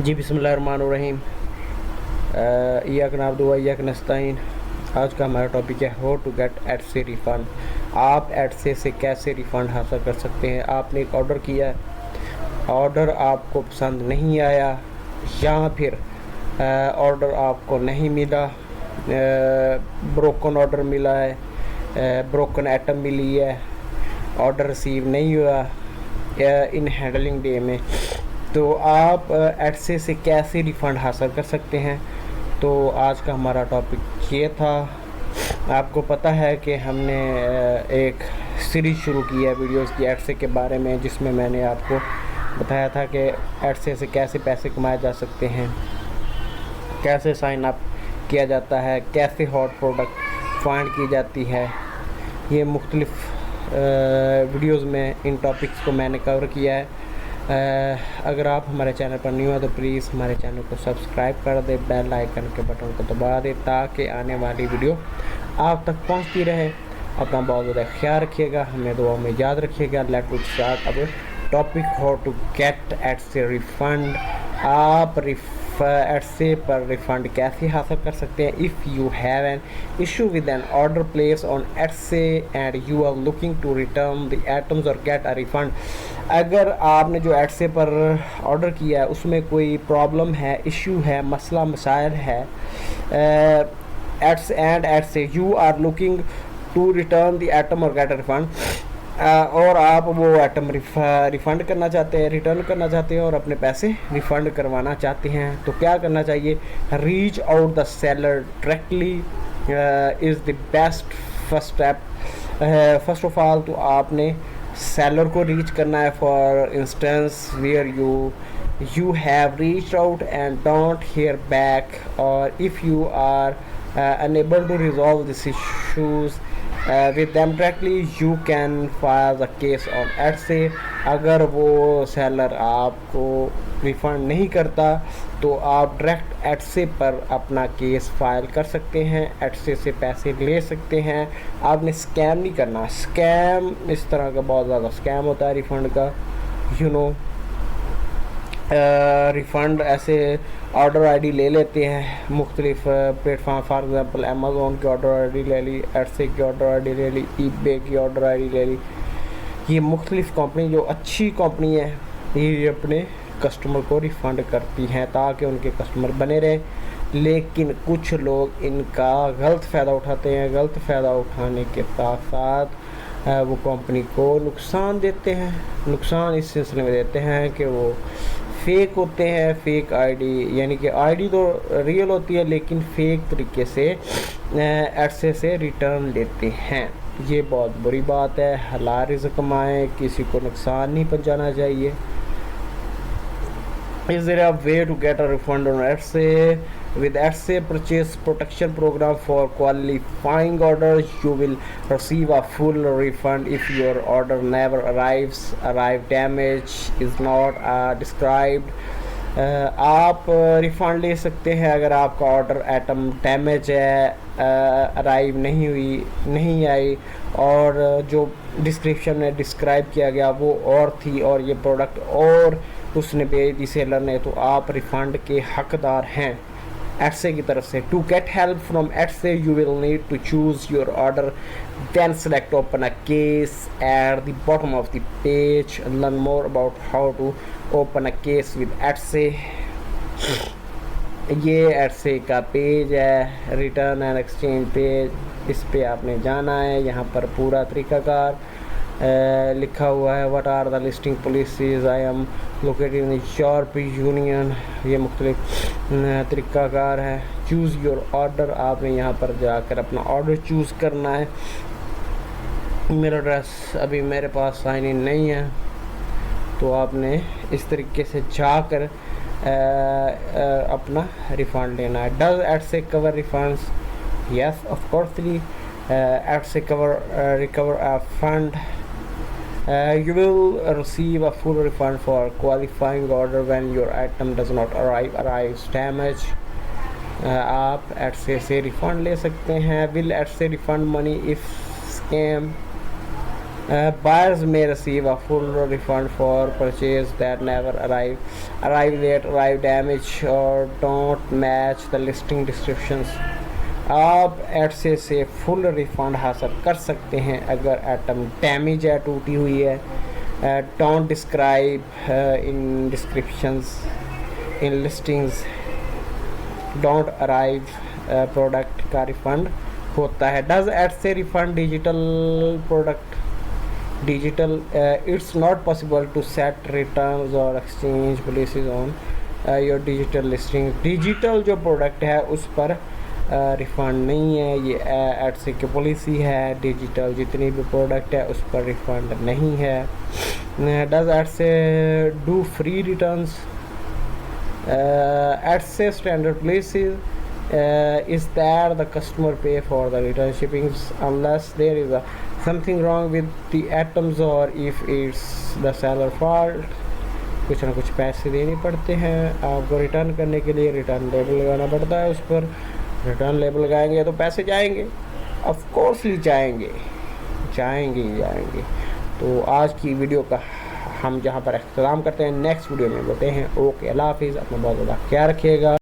जी बिस्मिल्लाहिर्रहमानिर्रहीम। इय्याक नअब्दु व इय्याक नस्तईन। आज का हमारा टॉपिक है how to get Etsy refund. आप एडसे से कैसे रिफ़ंड हासिल कर सकते हैं। आपने एक ऑर्डर किया, ऑर्डर आपको पसंद नहीं आया या फिर ऑर्डर आपको नहीं मिला, ब्रोकन ऑर्डर मिला है, ब्रोकन आइटम मिली है, ऑर्डर रिसीव नहीं हुआ इन हैंडलिंग डे में, तो आप एडसे से कैसे रिफ़ंड हासिल कर सकते हैं। तो आज का हमारा टॉपिक ये था। आपको पता है कि हमने एक सीरीज़ शुरू की है वीडियोस की एडसे के बारे में, जिसमें मैंने आपको बताया था कि एडसे से कैसे पैसे कमाए जा सकते हैं, कैसे साइन अप किया जाता है, कैसे हॉट प्रोडक्ट फाइंड की जाती है। ये मुख्तलिफ़ वीडियोस में इन टॉपिक्स को मैंने कवर किया है। अगर आप हमारे चैनल पर न्यू हैं तो प्लीज़ हमारे चैनल को सब्सक्राइब कर दें, बेल आइकन के बटन को दबा दें ताकि आने वाली वीडियो आप तक पहुंचती रहे। अपना बहुत ज़्यादा ख्याल रखिएगा, हमें दुआ में याद रखिएगा। लेट्स गेट स्टार्ट अब topic how to get Etsy refund. आप एडसे पर रिफ़ंड कैसे हासिल कर सकते हैं। If you have an issue with an order place on Etsy and you are looking to return the items और गेट अ रिफ़ंड। अगर आपने जो एडसे पर ऑर्डर किया है उसमें कोई प्रॉब्लम है, इशू है, मसला मसाइल है, Etsy you are looking to return the item और गेट अ रिफ़ंड, और आप वो आइटम रिफ़ंड करना चाहते हैं, रिटर्न करना चाहते हैं और अपने पैसे रिफ़ंड करवाना चाहते हैं, तो क्या करना चाहिए। Reach out the seller directly is the best first step. First of all तो आपने सेलर को रीच करना है। For instance where you have reach out and don't hear back, और if you are unable to resolve these issues with them directly, you can file a case on एडसे। अगर वो seller आपको refund नहीं करता तो आप डायरेक्ट एडसे पर अपना केस फाइल कर सकते हैं, एडसे से पैसे ले सकते हैं। आपने स्कैम नहीं करना। स्कैम इस तरह का बहुत ज़्यादा स्कैम होता है रिफ़ंड का, रिफ़ंड ऐसे ऑर्डर आईडी ले लेते हैं मुख्तलिफ प्लेटफॉर्म। फॉर एग्ज़ाम्पल अमेज़ोन की ऑर्डर आईडी ले ली, एडसे की ऑर्डर आईडी ले ली, ईबे की ऑर्डर आईडी ले ली। ये मुख्तलिफ कंपनी जो अच्छी कंपनी है ये अपने कस्टमर को रिफ़ंड करती हैं ताकि उनके कस्टमर बने रहें, लेकिन कुछ लोग इनका गलत फ़ायदा उठाते हैं। गलत फ़ायदा उठाने के साथ साथ वो कंपनी को नुकसान देते हैं। नुकसान इस सिलसिले में देते हैं कि वो फेक होते हैं, फेक आईडी, यानी कि आईडी तो रियल होती है लेकिन फेक तरीके से एडसे से रिटर्न लेते हैं। ये बहुत बुरी बात है। हलाल रिज़्क़ कमाएं, किसी को नुकसान नहीं पहुंचाना चाहिए। Is there a way to get a refund on एडसे? With एडसे purchase protection program for qualifying orders, you will receive a full refund if your order never arrive damage is not described. आप refund ले सकते हैं अगर आपका order item damage है, arrive नहीं आई और जो डिस्क्रिप्शन में डिस्क्राइब किया गया वो और थी और ये प्रोडक्ट और उसने भेज दी सेलर ने, तो आप रिफ़ंड के हकदार हैं एडसे की तरफ से। To get help from Etsy you will need to choose your order, then select open a case at the bottom of the page, learn more about how to open a case with Etsy. ये Etsy का page है, return and exchange page. इस पे आपने जाना है। यहाँ पर पूरा तरीक़ाकार लिखा हुआ है। What are the listing policies, I am located in यूरोपीय यूनियन। ये मुख्तलिफ तरीक़ाकार है। चूज़ योर ऑर्डर, आपने यहाँ पर जाकर अपना ऑर्डर चूज़ करना है। मेरा एड्रेस अभी मेरे पास साइन इन नहीं है, तो आपने इस तरीके से जाकर अपना रिफ़ंड लेना है। Does Etsy cover refunds? Yes of coursely, Etsy recover a fund. You will receive a full refund for qualifying order when your item does not arrives damaged. आप एडसे से रिफ़ंड ले सकते हैं। Will एडसे refund money if scam? Buyers may receive a full refund for purchase that never arrive late, arrive damaged, or don't match the listing descriptions. आप एडसे से full refund हासिल कर सकते हैं अगर आइटम डैमेज है, टूटी हुई है, don't describe in descriptions, in listings, don't arrive, product का रिफ़ंड होता है। Does Etsy refund digital product digital, it's not possible to set returns और exchange policies on your digital listing. Digital जो product है उस पर refund नहीं है, ये एड से की पॉलिसी है। डिजिटल जितनी भी प्रोडक्ट है उस पर रिफ़ंड नहीं है। डज एड से डू फ्री रिटर्न्स, एड से standard policies is that the customer pay for the return shippings unless there is something wrong with the items or if it's the seller fault। कुछ ना कुछ पैसे देने पड़ते हैं आपको रिटर्न करने के लिए, रिटर्न लेबल लगाना पड़ता है उस पर। रिटर्न लेबल लगाएंगे तो पैसे जाएंगे, ऑफ कोर्सली जाएंगे जाएंगे। तो आज की वीडियो का हम जहाँ पर इख्तिताम करते हैं, नेक्स्ट वीडियो में मिलते हैं। ओके, अल्लाह हाफिज़, अपना बहुत ज़्यादा ख्याल रखिएगा।